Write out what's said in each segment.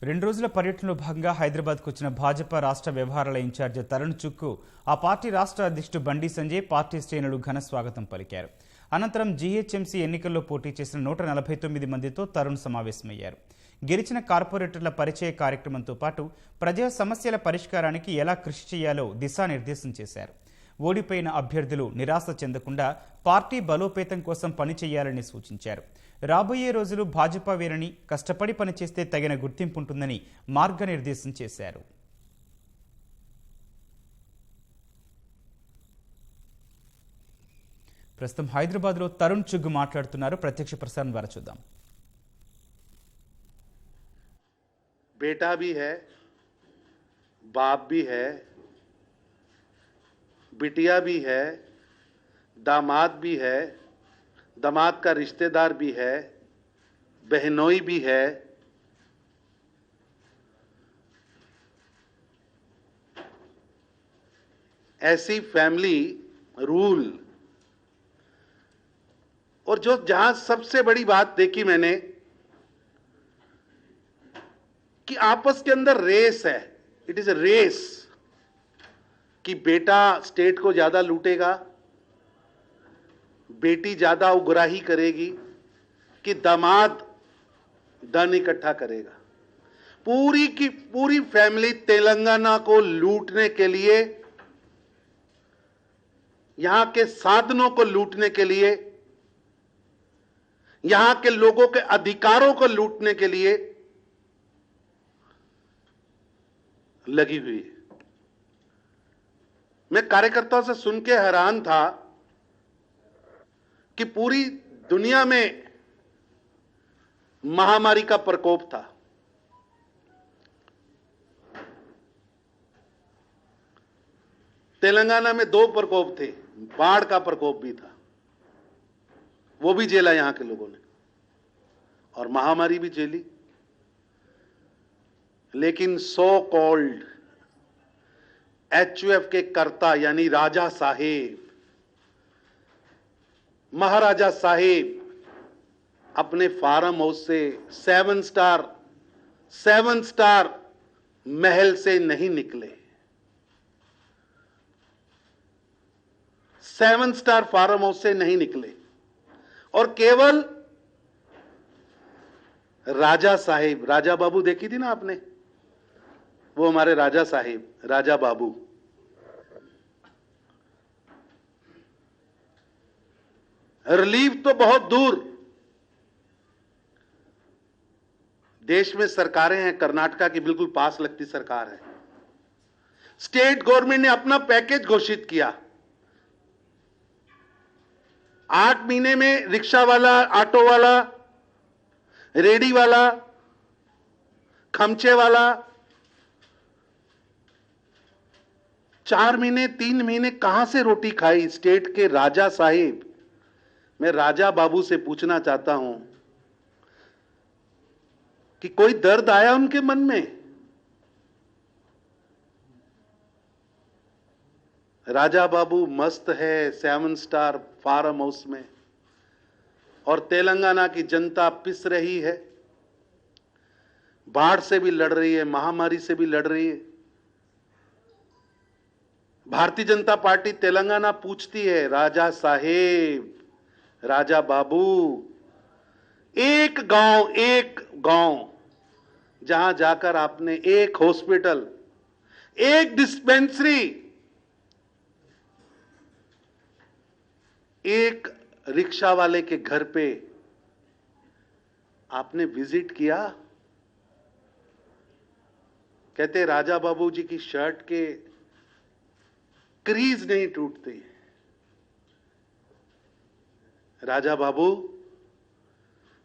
రెండు రోజుల పర్యటనలో భాగంగా హైదరాబాద్కు వచ్చిన భాజపా రాష్ట్ర వ్యవహారాల ఇన్ఛార్జి తరుణ్ చుక్కు ఆ పార్టీ రాష్ట్ర అధ్యక్షుడు బండి సంజయ్ పార్టీ శ్రేణులు ఘన స్వాగతం పలికారు. అనంతరం జీహెచ్ఎంసీ ఎన్నికల్లో పోటీ చేసిన 149 మందితో తరుణ్ సమావేశమయ్యారు. గెలిచిన కార్పొరేటర్ల పరిచయ కార్యక్రమంతో పాటు ప్రజా సమస్యల పరిష్కారానికి ఎలా కృషి చేయాలో దిశానిర్దేశం చేశారు. ఓడిపోయిన అభ్యర్థులు నిరాశ చెందకుండా పార్టీ బలోపేతం కోసం పనిచేయాలని సూచించారు. రాబోయే రోజులు భాజపా వేరని, కష్టపడి పనిచేస్తే తగిన గుర్తింపు ఉంటుందని మార్గనిర్దేశం చేశారు. ప్రస్తుతం హైదరాబాద్లో తరుణ్ చుగ్గు మాట్లాడుతున్నారు. ప్రత్యక్ష ప్రసారం ద్వారా చూద్దాం. बेटा भी है, बाप भी है, बिटिया भी है, दामाद भी है, दामाद का रिश्तेदार भी है, बहनोई भी है. ऐसी फैमिली रूल. और जो जहां सबसे बड़ी बात देखी मैंने कि आपस के अंदर रेस है. इट इज ए रेस कि बेटा स्टेट को ज्यादा लूटेगा, बेटी ज्यादा उगराही करेगी, कि दामाद धन इकट्ठा करेगा. पूरी की पूरी फैमिली तेलंगाना को लूटने के लिए, यहां के साधनों को लूटने के लिए, यहां के लोगों के अधिकारों को लूटने के लिए लगी हुई है. मैं कार्यकर्ताओं से सुन के हैरान था कि पूरी दुनिया में महामारी का प्रकोप था. तेलंगाना में 2 प्रकोप थे. बाढ़ का प्रकोप भी था, वो भी झेला यहां के लोगों ने, और महामारी भी झेली. लेकिन सो कॉल्ड एचयूएफ के कर्ता यानी राजा साहेब, महाराजा साहेब अपने फार्म हाउस से 7 स्टार महल से नहीं निकले. 7 स्टार फार्म हाउस से नहीं निकले और केवल राजा साहेब, राजा बाबू देखी थी ना आपने, वो हमारे राजा साहेब, राजा बाबू. रिलीफ तो बहुत दूर. देश में सरकारें हैं, कर्नाटका की बिल्कुल पास लगती सरकार है. स्टेट गवर्नमेंट ने अपना पैकेज घोषित किया. 8 महीने में रिक्शा वाला, ऑटो वाला, रेडी वाला, खमचे वाला 4 महीने 3 महीने कहां से रोटी खाई. स्टेट के राजा साहेब. मैं राजा बाबू से पूछना चाहता हूं कि कोई दर्द आया उनके मन में. राजा बाबू मस्त है 7 स्टार फार्म हाउस में, और तेलंगाना की जनता पिस रही है. बाढ़ से भी लड़ रही है, महामारी से भी लड़ रही है. भारतीय जनता पार्टी तेलंगाना पूछती है, राजा साहेब, राजा बाबू, एक गांव जहां जाकर आपने एक हॉस्पिटल, एक डिस्पेंसरी, एक रिक्शा वाले के घर पे आपने विजिट किया. कहते राजा बाबू जी की शर्ट के क्रीज नहीं टूटते. राजा बाबू,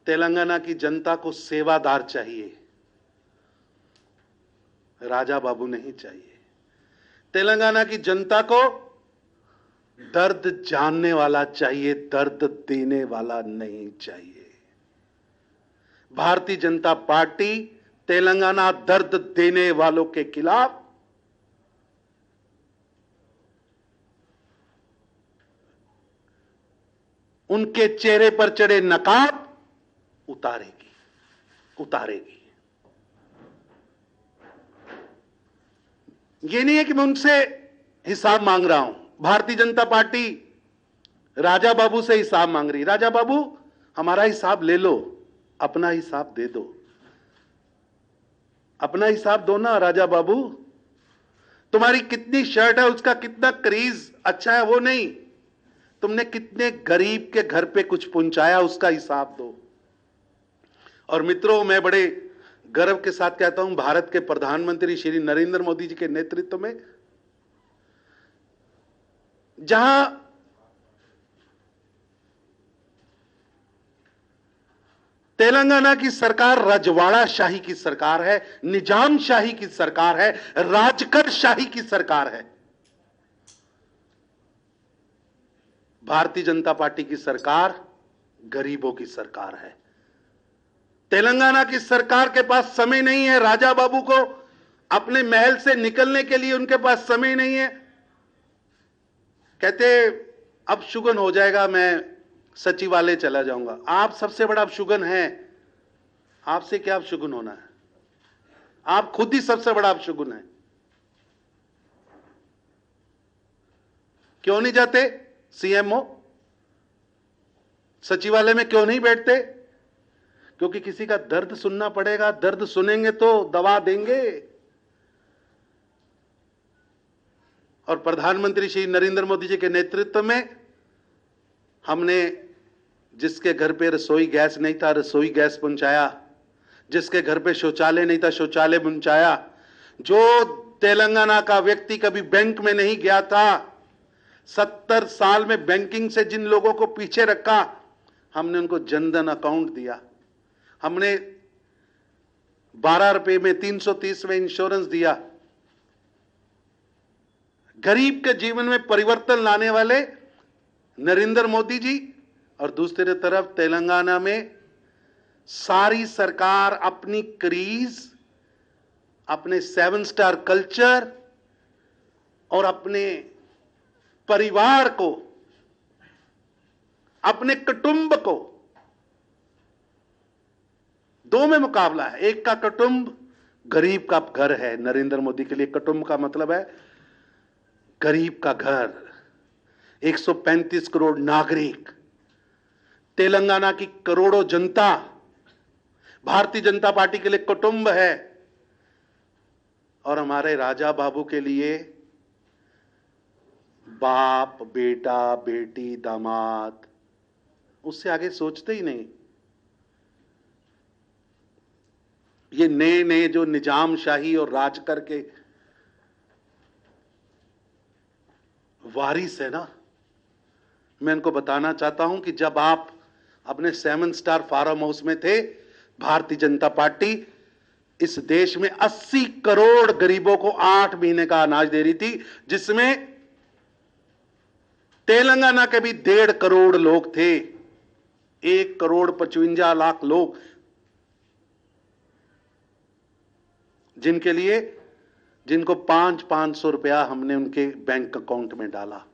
तेलंगाना की जनता को सेवादार चाहिए, राजा बाबू नहीं चाहिए. तेलंगाना की जनता को दर्द जानने वाला चाहिए, दर्द देने वाला नहीं चाहिए. भारतीय जनता पार्टी तेलंगाना दर्द देने वालों के खिलाफ उनके चेहरे पर चढ़े नकाब उतारेगी. ये नहीं है कि मैं उनसे हिसाब मांग रहा हूं। भारतीय जनता पार्टी राजा बाबू से हिसाब मांग रही। राजा बाबू, हमारा हिसाब ले लो, अपना हिसाब दे दो। अपना हिसाब दो ना राजा बाबू। तुम्हारी कितनी शर्ट है, उसका कितना क्रीज अच्छा है वो नहीं, तुमने कितने गरीब के घर पे कुछ पहुंचाया उसका हिसाब दो। और मित्रों, मैं बड़े गर्व के साथ कहता हूं, भारत के प्रधानमंत्री श्री नरेंद्र मोदी जी के नेतृत्व में जहां तेलंगाना की सरकार रजवाड़ा शाही की सरकार है, निजाम शाही की सरकार है, राजकर शाही की सरकार है। भारतीय जनता पार्टी की सरकार गरीबों की सरकार है। तेलंगाना की सरकार के पास समय नहीं है राजा बाबू को अपने महल से निकलने के लिए, उनके पास समय नहीं है। कहते अब शुगन हो जाएगा, मैं सचिवालय चला जाऊंगा। आप सबसे बड़ा अपशुगन है, आपसे क्या अपशुगन होना है? आप खुद ही सबसे बड़ा अपशुगन है। क्यों नहीं जाते सीएमओ सचिवालय में? क्यों नहीं बैठते? क्योंकि किसी का दर्द सुनना पड़ेगा। दर्द सुनेंगे तो दवा देंगे। और प्रधानमंत्री श्री नरेंद्र मोदी जी के नेतृत्व में हमने जिसके घर पे रसोई गैस नहीं था, रसोई गैस पहुंचाया। जिसके घर पे शौचालय नहीं था, शौचालय पहुंचाया। जो तेलंगाना का व्यक्ति कभी बैंक में नहीं गया था, 70 साल में बैंकिंग से जिन लोगों को पीछे रखा, हमने उनको जनधन अकाउंट दिया। हमने 12 रुपए में 330 में इंश्योरेंस दिया। गरीब के जीवन में परिवर्तन लाने वाले नरेंद्र मोदी जी। और दूसरी तरफ तेलंगाना में सारी सरकार अपनी क्रीज, अपने 7 स्टार कल्चर और अपने परिवार को, अपने कुटुंब को, दो में मुकाबला है। एक का कुटुंब गरीब का घर है। नरेंद्र मोदी के लिए कुटुंब का मतलब है गरीब का घर। 135 करोड़ नागरिक, तेलंगाना की करोड़ों जनता भारतीय जनता पार्टी के लिए कुटुंब है। और हमारे राजा बाबू के लिए बाप, बेटा, बेटी, दामाद, उससे आगे सोचते ही नहीं। ये नए नए जो निजाम शाही और राज करके वारिस है ना, मैं इनको बताना चाहता हूं कि जब आप अपने 7 स्टार फार्म हाउस में थे, भारतीय जनता पार्टी इस देश में 80 करोड़ गरीबों को 8 महीने का अनाज दे रही थी, जिसमें तेलंगाना के भी 1.5 करोड़ लोग थे। 1 करोड़ 55 लाख लोग, जिनको 500 रुपया हमने उनके बैंक अकाउंट में डाला।